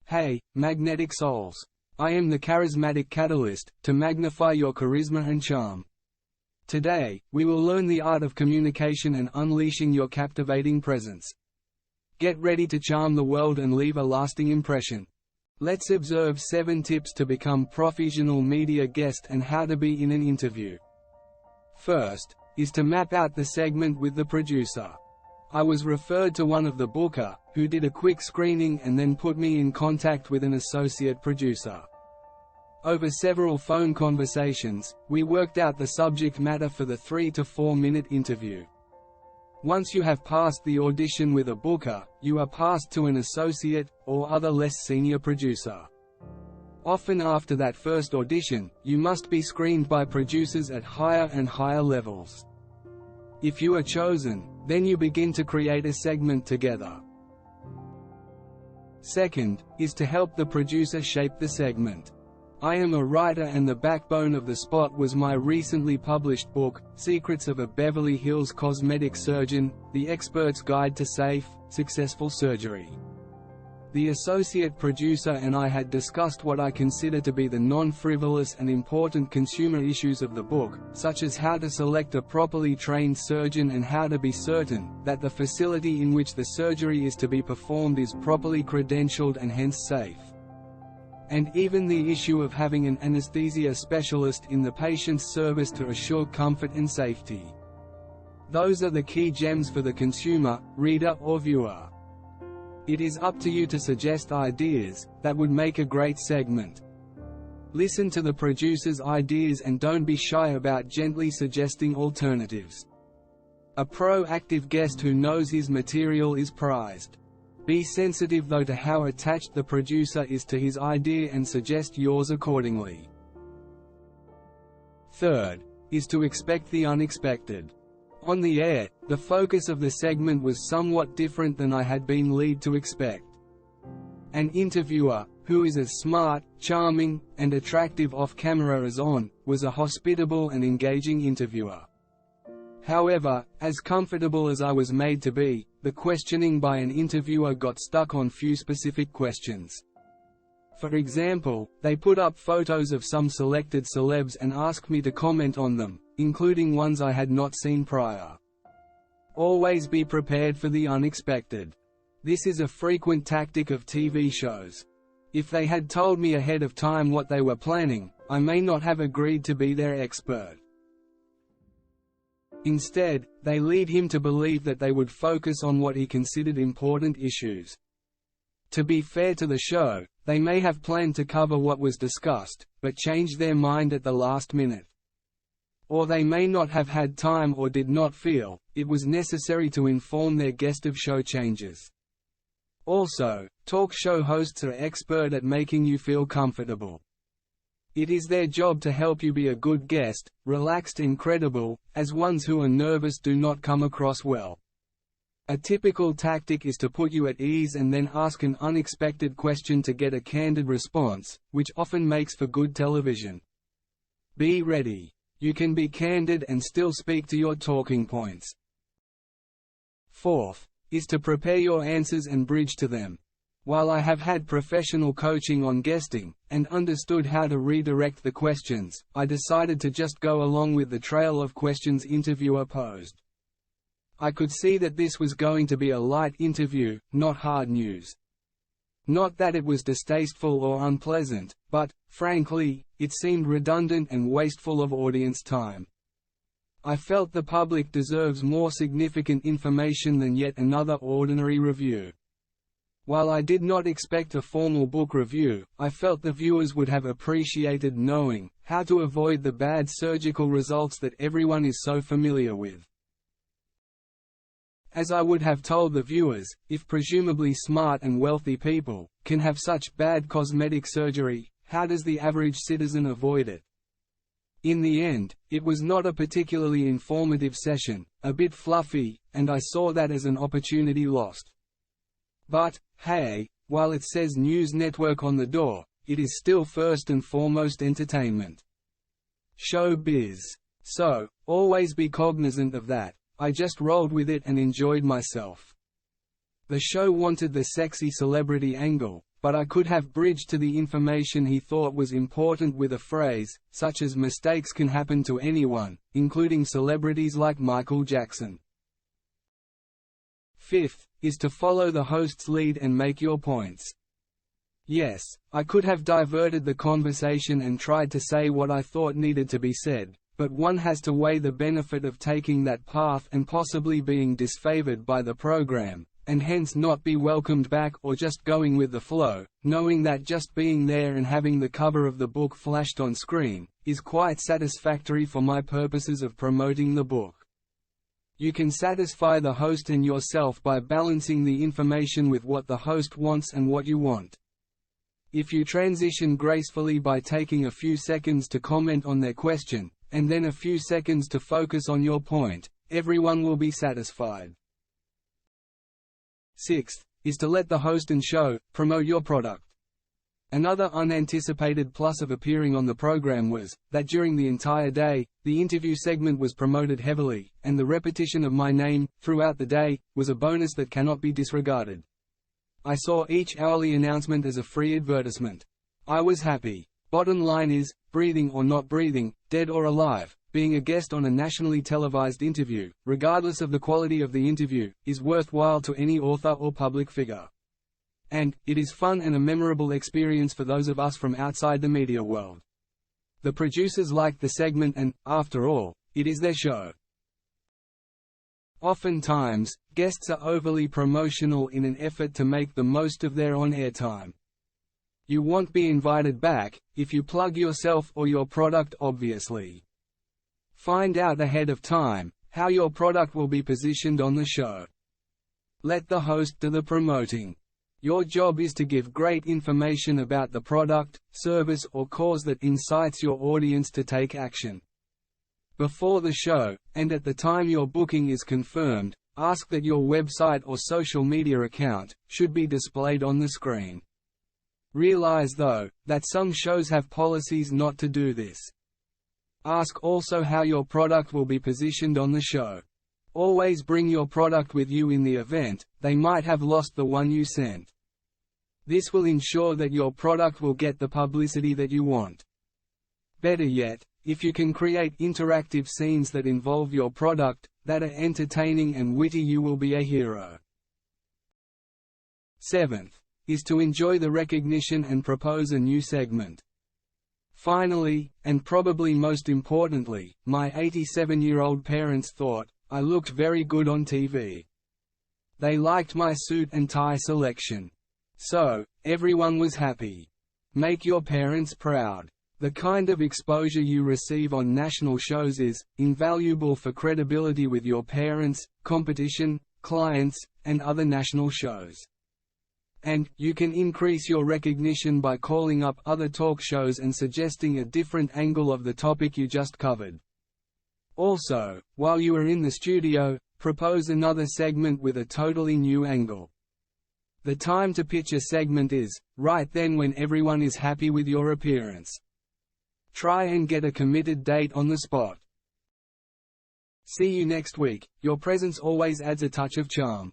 Hey, magnetic souls. I am the Charismatic Catalyst, to magnify your charisma and charm. Today, we will learn the art of communication and unleashing your captivating presence. Get ready to charm the world and leave a lasting impression. Let's observe 7 tips to become professional media guest and how to be in an interview. First, is to map out the segment with the producer. I was referred to one of the booker, who did a quick screening and then put me in contact with an associate producer. Over several phone conversations, we worked out the subject matter for the 3 to 4 minute interview. Once you have passed the audition with a booker, you are passed to an associate, or other less senior producer. Often after that first audition, you must be screened by producers at higher and higher levels. If you are chosen, then you begin to create a segment together. Second, is to help the producer shape the segment. I am a writer and the backbone of the spot was my recently published book, Secrets of a Beverly Hills Cosmetic Surgeon, The Expert's Guide to Safe, Successful Surgery. The associate producer and I had discussed what I consider to be the non-frivolous and important consumer issues of the book, such as how to select a properly trained surgeon and how to be certain that the facility in which the surgery is to be performed is properly credentialed and hence safe. And even the issue of having an anesthesia specialist in the patient's service to assure comfort and safety. Those are the key gems for the consumer, reader or viewer. It is up to you to suggest ideas that would make a great segment. Listen to the producer's ideas and don't be shy about gently suggesting alternatives. A proactive guest who knows his material is prized. Be sensitive though to how attached the producer is to his idea and suggest yours accordingly. Third, is to expect the unexpected. On the air, the focus of the segment was somewhat different than I had been led to expect. An interviewer, who is as smart, charming, and attractive off-camera as on, was a hospitable and engaging interviewer. However, as comfortable as I was made to be, the questioning by an interviewer got stuck on few specific questions. For example, they put up photos of some selected celebs and asked me to comment on them, including ones I had not seen prior. Always be prepared for the unexpected. This is a frequent tactic of TV shows. If they had told me ahead of time what they were planning, I may not have agreed to be their expert. Instead, they lead him to believe that they would focus on what he considered important issues. To be fair to the show, they may have planned to cover what was discussed, but changed their mind at the last minute. Or they may not have had time or did not feel it was necessary to inform their guest of show changes. Also, talk show hosts are expert at making you feel comfortable. It is their job to help you be a good guest, relaxed and credible, as ones who are nervous do not come across well. A typical tactic is to put you at ease and then ask an unexpected question to get a candid response, which often makes for good television. Be ready. You can be candid and still speak to your talking points. Fourth, is to prepare your answers and bridge to them. While I have had professional coaching on guesting, and understood how to redirect the questions, I decided to just go along with the trail of questions interviewer posed. I could see that this was going to be a light interview, not hard news. Not that it was distasteful or unpleasant, but, frankly, it seemed redundant and wasteful of audience time. I felt the public deserves more significant information than yet another ordinary review. While I did not expect a formal book review, I felt the viewers would have appreciated knowing how to avoid the bad surgical results that everyone is so familiar with. As I would have told the viewers, if presumably smart and wealthy people can have such bad cosmetic surgery, how does the average citizen avoid it? In the end, it was not a particularly informative session, a bit fluffy, and I saw that as an opportunity lost. But, hey, while it says news network on the door, it is still first and foremost entertainment. Showbiz. So, always be cognizant of that. I just rolled with it and enjoyed myself. The show wanted the sexy celebrity angle, but I could have bridged to the information he thought was important with a phrase, such as mistakes can happen to anyone, including celebrities like Michael Jackson. Fifth, is to follow the host's lead and make your points. Yes, I could have diverted the conversation and tried to say what I thought needed to be said, but one has to weigh the benefit of taking that path and possibly being disfavored by the program, and hence not be welcomed back or just going with the flow, knowing that just being there and having the cover of the book flashed on screen is quite satisfactory for my purposes of promoting the book. You can satisfy the host and yourself by balancing the information with what the host wants and what you want. If you transition gracefully by taking a few seconds to comment on their question, and then a few seconds to focus on your point, everyone will be satisfied. Sixth, is to let the host and show promote your product. Another unanticipated plus of appearing on the program was that during the entire day, the interview segment was promoted heavily, and the repetition of my name throughout the day was a bonus that cannot be disregarded. I saw each hourly announcement as a free advertisement. I was happy. Bottom line is, breathing or not breathing, dead or alive, being a guest on a nationally televised interview, regardless of the quality of the interview, is worthwhile to any author or public figure. And it is fun and a memorable experience for those of us from outside the media world. The producers like the segment and, after all, it is their show. Oftentimes, guests are overly promotional in an effort to make the most of their on-air time. You won't be invited back if you plug yourself or your product obviously. Find out ahead of time how your product will be positioned on the show. Let the host do the promoting. Your job is to give great information about the product, service or cause that incites your audience to take action. Before the show, and at the time your booking is confirmed, ask that your website or social media account should be displayed on the screen. Realize though, that some shows have policies not to do this. Ask also how your product will be positioned on the show. Always bring your product with you in the event they might have lost the one you sent. This will ensure that your product will get the publicity that you want. Better yet, if you can create interactive scenes that involve your product, that are entertaining and witty, you will be a hero. Seventh, is to enjoy the recognition and propose a new segment. Finally, and probably most importantly, my 87-year-old parents thought I looked very good on TV. They liked my suit and tie selection. So, everyone was happy. Make your parents proud. The kind of exposure you receive on national shows is invaluable for credibility with your parents, competition, clients, and other national shows. And you can increase your recognition by calling up other talk shows and suggesting a different angle of the topic you just covered. Also, while you are in the studio, propose another segment with a totally new angle. The time to pitch a segment is right then when everyone is happy with your appearance. Try and get a committed date on the spot. See you next week. Your presence always adds a touch of charm.